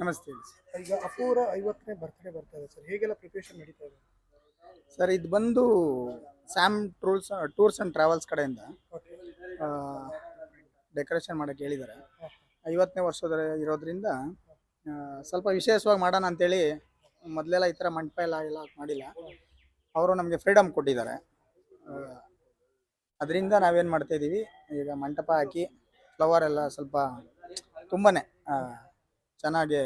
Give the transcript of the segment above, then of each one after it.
ನಮಸ್ತೆ ಹೇಳಿ ಈಗ ಅಪೂರ 50ನೇ ಬರ್ತ್ಡೇ ಬರ್ತಾ ಇದೆ ಸರ್. ಹೇಗೆಲ್ಲ ಪ್ರಿಪರೇಷನ್ ನಡೀತಾ ಇದೆ? ಸರ್. ಇದು ಬಂದು ಸ್ಯಾಮ್ ಟೂರ್ಸ್ ಆ್ಯಂಡ್ ಟ್ರಾವೆಲ್ಸ್ ಕಡೆಯಿಂದ ಓಕೆ. ಡೆಕೋರೇಷನ್ ಮಾಡೋಕ್ಕೆ ಹೇಳಿದ್ದಾರೆ. 50ನೇ ವರ್ಷದ ಇರೋದ್ರಿಂದ ಸ್ವಲ್ಪ ವಿಶೇಷವಾಗಿ ಮಾಡೋಣ ಅಂತೇಳಿ. ಮೊದಲೆಲ್ಲ ಈ ಥರ ಮಂಟಪ ಎಲ್ಲ ಮಾಡಿಲ್ಲ. ಅವರು ನಮಗೆ ಫ್ರೀಡಮ್ ಕೊಟ್ಟಿದ್ದಾರೆ. ಅದರಿಂದ ನಾವೇನು ಮಾಡ್ತಾಯಿದ್ದೀವಿ, ಈಗ ಮಂಟಪ ಹಾಕಿ ಫ್ಲವರ್ ಎಲ್ಲ ಸ್ವಲ್ಪ ತುಂಬಾ ಚೆನ್ನಾಗಿ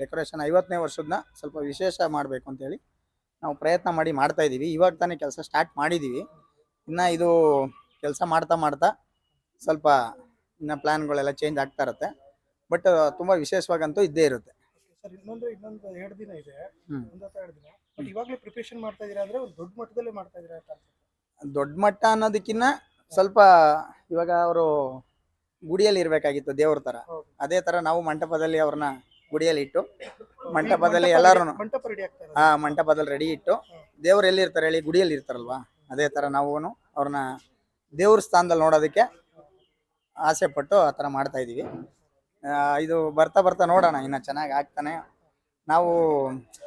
ಡೆಕೋರೇಷನ್ 50ನೇ ವರ್ಷದನ್ನ ಸ್ವಲ್ಪ ವಿಶೇಷ ಮಾಡಬೇಕು ಅಂತೇಳಿ ನಾವು ಪ್ರಯತ್ನ ಮಾಡ್ತಾ ಇದ್ದೀವಿ. ಇವಾಗ ತಾನೇ ಕೆಲಸ ಸ್ಟಾರ್ಟ್ ಮಾಡಿದ್ದೀವಿ. ಇನ್ನು ಇದು ಕೆಲಸ ಮಾಡ್ತಾ ಸ್ವಲ್ಪ ಇನ್ನು ಪ್ಲ್ಯಾನ್ಗಳೆಲ್ಲ ಚೇಂಜ್ ಆಗ್ತಾ ಇರುತ್ತೆ. ಬಟ್ ತುಂಬ ವಿಶೇಷವಾಗಂತೂ ಇದ್ದೇ ಇರುತ್ತೆ. ಸರ್, ಇನ್ನೊಂದು 2 ದಿನ ಇದೆ. ಒಂದು ಅಥವಾ 2 ದಿನ. ಬಟ್ ಇವಾಗಲೇ ಪ್ರಿಪರೇಷನ್ ಮಾಡ್ತಾ ಇದ್ದೀರಾ ಅಂದರೆ ಒಂದು ದೊಡ್ಡ ಮಟ್ಟದಲ್ಲೇ ಮಾಡ್ತಾ ಇದ್ದೀರಾ ಅಂತ ಅನ್ಸುತ್ತೆ. ದೊಡ್ಡ ಮಟ್ಟ ಅನ್ನೋದಕ್ಕಿಂತ ಸ್ವಲ್ಪ ಇವಾಗ ಅವರು ಗುಡಿಯಲ್ಲಿ ಇರಬೇಕಾಗಿತ್ತು ದೇವ್ರ ಥರ. ಅದೇ ಥರ ನಾವು ಮಂಟಪದಲ್ಲಿ ಅವ್ರನ್ನ ಗುಡಿಯಲ್ಲಿ ಇಟ್ಟು ಮಂಟಪದಲ್ಲಿ ಎಲ್ಲರೂ ಮಂಟಪ ರೆಡಿ ಆಗ್ತಾ ಇದೆ. ಮಂಟಪದಲ್ಲಿ ರೆಡಿ ಇಟ್ಟು ದೇವ್ರು ಎಲ್ಲಿರ್ತಾರೆ ಹೇಳಿ, ಗುಡಿಯಲ್ಲಿ ಇರ್ತಾರಲ್ವಾ, ಅದೇ ಥರ ನಾವು ಅವ್ರನ್ನ ದೇವ್ರ ಸ್ಥಾನದಲ್ಲಿ ನೋಡೋದಕ್ಕೆ ಆಸೆ ಪಟ್ಟು ಆ ಥರ ಮಾಡ್ತಾ ಇದ್ದೀವಿ. ಇದು ಬರ್ತಾ ನೋಡೋಣ, ಇನ್ನು ಚೆನ್ನಾಗಿ ಆಗ್ತಾನೆ. ನಾವು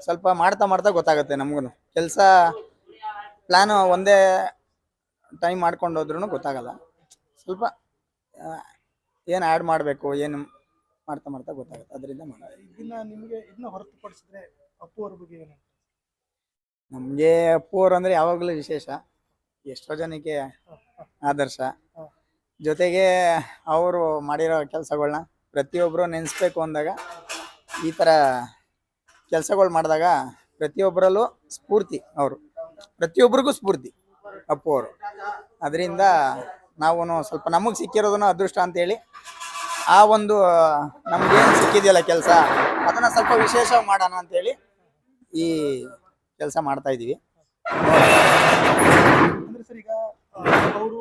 ಸ್ವಲ್ಪ ಮಾಡ್ತಾ ಗೊತ್ತಾಗುತ್ತೆ ನಮಗೂ. ಕೆಲಸ ಪ್ಲ್ಯಾನು ಒಂದೇ ಟೈಮ್ ಮಾಡ್ಕೊಂಡು ಹೋದ್ರೂ ಗೊತ್ತಾಗಲ್ಲ. ಸ್ವಲ್ಪ ಏನು ಆ್ಯಡ್ ಮಾಡಬೇಕು, ಏನು ಮಾಡ್ತಾ ಗೊತ್ತಾಗುತ್ತೆ. ಅದರಿಂದ ಇದನ್ನ ಹೊರತುಪಡಿಸಿದ್ರೆ ಅಪ್ಪು ಅವ್ರ ಬಗ್ಗೆ ಏನು? ನಮಗೆ ಅಪ್ಪು ಅವರು ಅಂದರೆ ಯಾವಾಗಲೂ ವಿಶೇಷ, ಎಷ್ಟೋ ಜನಕ್ಕೆ ಆದರ್ಶ. ಜೊತೆಗೆ ಅವರು ಮಾಡಿರೋ ಕೆಲಸಗಳನ್ನ ಪ್ರತಿಯೊಬ್ಬರು ನೆನೆಸ್ಬೇಕು ಅಂದಾಗ, ಈ ಥರ ಕೆಲಸಗಳು ಮಾಡಿದಾಗ ಪ್ರತಿಯೊಬ್ಬರಲ್ಲೂ ಸ್ಫೂರ್ತಿ. ಅವರು ಪ್ರತಿಯೊಬ್ಬರಿಗೂ ಸ್ಫೂರ್ತಿ ಅಪ್ಪು ಅವರು. ಅದರಿಂದ ನಾವು ಸ್ವಲ್ಪ ನಮಗೆ ಸಿಕ್ಕಿರೋದನ್ನು ಅದೃಷ್ಟ ಅಂತೇಳಿ, ಆ ಒಂದು ನಮಗೇನು ಸಿಕ್ಕಿದೆಯಲ್ಲ ಕೆಲಸ, ಅದನ್ನು ಸ್ವಲ್ಪ ವಿಶೇಷವಾಗಿ ಮಾಡೋಣ ಅಂತೇಳಿ ಈ ಕೆಲಸ ಮಾಡ್ತಾ ಇದ್ದೀವಿ. ಅಂದ್ರೆ ಸರ್, ಈಗ ಅವರು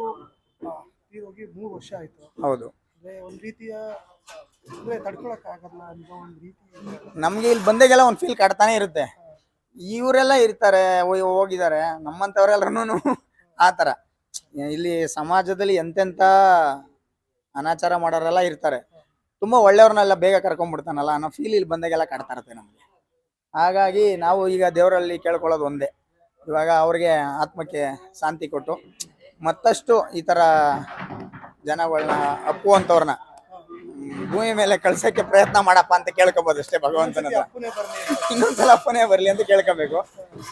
ಹೋಗಿ 3 ವರ್ಷ ಆಯ್ತು. ಹೌದು. ಅಂದ್ರೆ ಒಂದು ರೀತಿಯ ಅಂದ್ರೆ ತಡ್ಕೊಳಕ್ಕಾಗಲ್ಲ ಅಂತ ಒಂದು ರೀತಿ ನಮಗೆ ಇಲ್ಲಿ ಬಂದಾಗೆಲ್ಲ ಒಂದು ಫೀಲ್ ಕಾಡ್ತಾನೆ ಇರುತ್ತೆ. ಇವರೆಲ್ಲ ಇರ್ತಾರೆ, ಹೋಗಿದ್ದಾರೆ, ನಮ್ಮಂಥವ್ರೆಲ್ಲರೂ ಆ ಥರ. ಇಲ್ಲಿ ಸಮಾಜದಲ್ಲಿ ಎಂತೆಂಥ ಅನಾಚಾರ ಮಾಡೋರೆಲ್ಲ ಇರ್ತಾರೆ. ತುಂಬ ಒಳ್ಳೆಯವ್ರನ್ನೆಲ್ಲ ಬೇಗ ಕರ್ಕೊಂಡ್ಬಿಡ್ತಾನಲ್ಲ ಅನ್ನೋ ಫೀಲ್ ಇಲ್ಲಿ ಬಂದಾಗೆಲ್ಲ ಕಾಡ್ತಾ ಇರುತ್ತೆ ನಮಗೆ. ಹಾಗಾಗಿ ನಾವು ಈಗ ದೇವರಲ್ಲಿ ಕೇಳ್ಕೊಳ್ಳೋದು ಒಂದೇ, ಇವಾಗ ಅವ್ರಿಗೆ ಆತ್ಮಕ್ಕೆ ಶಾಂತಿ ಕೊಟ್ಟು ಮತ್ತಷ್ಟು ಈ ಥರ ಜನಗಳನ್ನ, ಅಪ್ಪು ಅಂಥವ್ರನ್ನ ಭೂಮಿ ಮೇಲೆ ಕಳ್ಸೋಕ್ಕೆ ಪ್ರಯತ್ನ ಮಾಡಪ್ಪ ಅಂತ ಕೇಳ್ಕೊಬೋದು ಅಷ್ಟೇ ಭಗವಂತನ ಹತ್ರ. ಇನ್ನೊಂದ್ಸಲ ಅಪ್ಪನೇ ಬರಲಿ ಅಂತ ಕೇಳ್ಕೊಬೇಕು.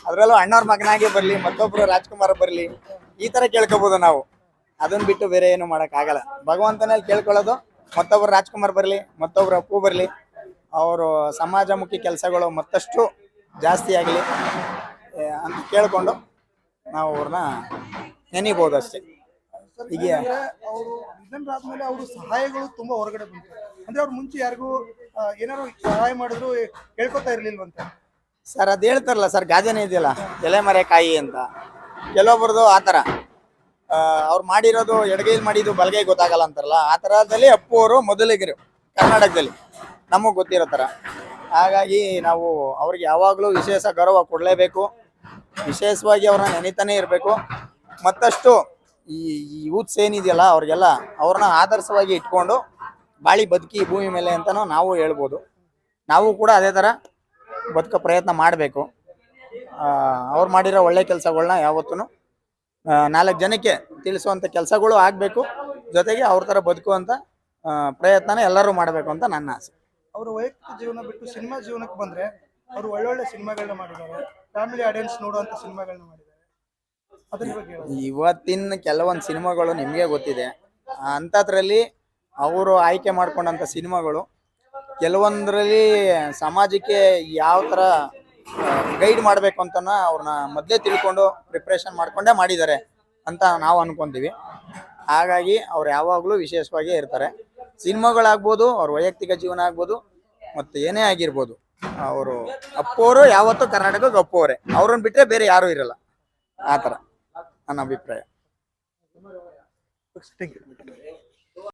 ಅದರಲ್ಲೂ ಅಣ್ಣವ್ರ ಮಗನಾಗೆ ಬರಲಿ, ಮತ್ತೊಬ್ಬರು ರಾಜ್ಕುಮಾರ್ ಬರಲಿ, ಈ ಥರ ಕೇಳ್ಕೊಬೋದು ನಾವು. ಅದನ್ನ ಬಿಟ್ಟು ಬೇರೆ ಏನು ಮಾಡೋಕ್ಕಾಗಲ್ಲ. ಭಗವಂತನಲ್ಲಿ ಕೇಳ್ಕೊಳ್ಳೋದು, ಮತ್ತೊಬ್ಬರು ರಾಜ್ಕುಮಾರ್ ಬರಲಿ, ಮತ್ತೊಬ್ಬರು ಅಪ್ಪು ಬರಲಿ, ಅವರು ಸಮಾಜಮುಖಿ ಕೆಲಸಗಳು ಮತ್ತಷ್ಟು ಜಾಸ್ತಿ ಆಗಲಿ ಅಂತ ಕೇಳಿಕೊಂಡು ನಾವು ಅವ್ರನ್ನ ನೆನಿಬೋದು ಅಷ್ಟೇ. ಈಗ ಅವರು ನಿಧನರಾದ್ಮೇಲೆ ಅವರು ಸಹಾಯಗಳು ತುಂಬಾ ಹೊರಗಡೆ ಬಂತು. ಅಂದ್ರೆ ಅವ್ರು ಮುಂಚೆ ಯಾರಿಗೂ ಏನಾದ್ರು ಸಹಾಯ ಮಾಡಿದ್ರು ಹೇಳ್ಕೊತಾ ಇರ್ಲಿಲ್ವಂತ ಸರ್. ಅದು ಹೇಳ್ತಾರಲ್ಲ ಸರ್, ಗಾದೆನೇ ಇದೆಯಲ್ಲ, ಎಲೆ ಮರೆ ಕಾಯಿ ಅಂತ. ಕೆಲವೊಬ್ರದ್ದು ಆ ಥರ, ಅವ್ರು ಮಾಡಿರೋದು ಎಡಗೈಲಿ ಮಾಡಿದ್ದು ಬಲಗೈ ಗೊತ್ತಾಗಲ್ಲ ಅಂತಾರಲ್ಲ, ಆ ಥರದಲ್ಲಿ ಅಪ್ಪು ಅವರು ಮೊದಲಿಗರು ಕರ್ನಾಟಕದಲ್ಲಿ, ನಮಗೆ ಗೊತ್ತಿರೋ ಥರ. ಹಾಗಾಗಿ ನಾವು ಅವ್ರಿಗೆ ಯಾವಾಗಲೂ ವಿಶೇಷ ಗೌರವ ಕೊಡಲೇಬೇಕು. ವಿಶೇಷವಾಗಿ ಅವ್ರನ್ನ ನೆನೀತಾನೆ ಇರಬೇಕು. ಮತ್ತಷ್ಟು ಈ ಯೂತ್ಸ್ ಏನಿದೆಯಲ್ಲ, ಅವ್ರಿಗೆಲ್ಲ ಅವ್ರನ್ನ ಆದರ್ಶವಾಗಿ ಇಟ್ಕೊಂಡು ಬಾಳಿ ಬದುಕಿ ಭೂಮಿ ಮೇಲೆ ಅಂತಲೂ ನಾವು ಹೇಳ್ಬೋದು. ನಾವು ಕೂಡ ಅದೇ ಥರ ಬದುಕೋ ಪ್ರಯತ್ನ ಮಾಡಬೇಕು. ಅವ್ರು ಮಾಡಿರೋ ಒಳ್ಳೆ ಕೆಲಸಗಳನ್ನ ಯಾವತ್ತೂ 4 ಜನಕ್ಕೆ ತಿಳಿಸುವಂಥ ಕೆಲಸಗಳು ಆಗಬೇಕು. ಜೊತೆಗೆ ಅವ್ರ ಥರ ಬದುಕುವಂಥ ಪ್ರಯತ್ನನ ಎಲ್ಲರೂ ಮಾಡಬೇಕು ಅಂತ ನನ್ನ ಆಸೆ. ಅವರು ವೈಯಕ್ತಿಕ ಜೀವನ ಬಿಟ್ಟು ಸಿನಿಮಾ ಜೀವನಕ್ಕೆ ಬಂದರೆ ಅವರು ಒಳ್ಳೊಳ್ಳೆ ಸಿನಿಮಾಗಳನ್ನ ಮಾಡಿದ್ದಾರೆ, ಫ್ಯಾಮಿಲಿ ಆಡಿಯನ್ಸ್ ನೋಡುವಂಥ ಸಿನಿಮಾಗಳನ್ನ ಮಾಡಿದ್ದಾರೆ. ಅದ್ರ ಬಗ್ಗೆ ಇವತ್ತಿನ ಕೆಲವೊಂದು ಸಿನಿಮಾಗಳು ನಿಮಗೆ ಗೊತ್ತಿದೆ. ಅಂಥದ್ರಲ್ಲಿ ಅವರು ಆಯ್ಕೆ ಮಾಡ್ಕೊಂಡಂಥ ಸಿನಿಮಾಗಳು ಕೆಲವೊಂದರಲ್ಲಿ ಸಮಾಜಕ್ಕೆ ಯಾವ ಥರ ಗೈಡ್ ಮಾಡಬೇಕು ಅಂತ ಅವ್ರನ್ನ ಮೊದಲೇ ತಿಳ್ಕೊಂಡು ಪ್ರಿಪ್ರೇಷನ್ ಮಾಡ್ಕೊಂಡೇ ಮಾಡಿದ್ದಾರೆ ಅಂತ ನಾವು ಅನ್ಕೊತೀವಿ. ಹಾಗಾಗಿ ಅವ್ರು ಯಾವಾಗಲೂ ವಿಶೇಷವಾಗೇ ಇರ್ತಾರೆ. ಸಿನಿಮಾಗಳಾಗ್ಬೋದು, ಅವ್ರ ವೈಯಕ್ತಿಕ ಜೀವನ ಆಗ್ಬೋದು, ಮತ್ತು ಏನೇ ಆಗಿರ್ಬೋದು, ಅವರು ಅಪ್ಪೋರು ಯಾವತ್ತೂ ಕರ್ನಾಟಕಕ್ಕೆ ಅಪ್ಪೋರೆ. ಅವ್ರನ್ನ ಬಿಟ್ಟರೆ ಬೇರೆ ಯಾರೂ ಇರಲ್ಲ. ಆ ಥರ ನನ್ನ ಅಭಿಪ್ರಾಯ.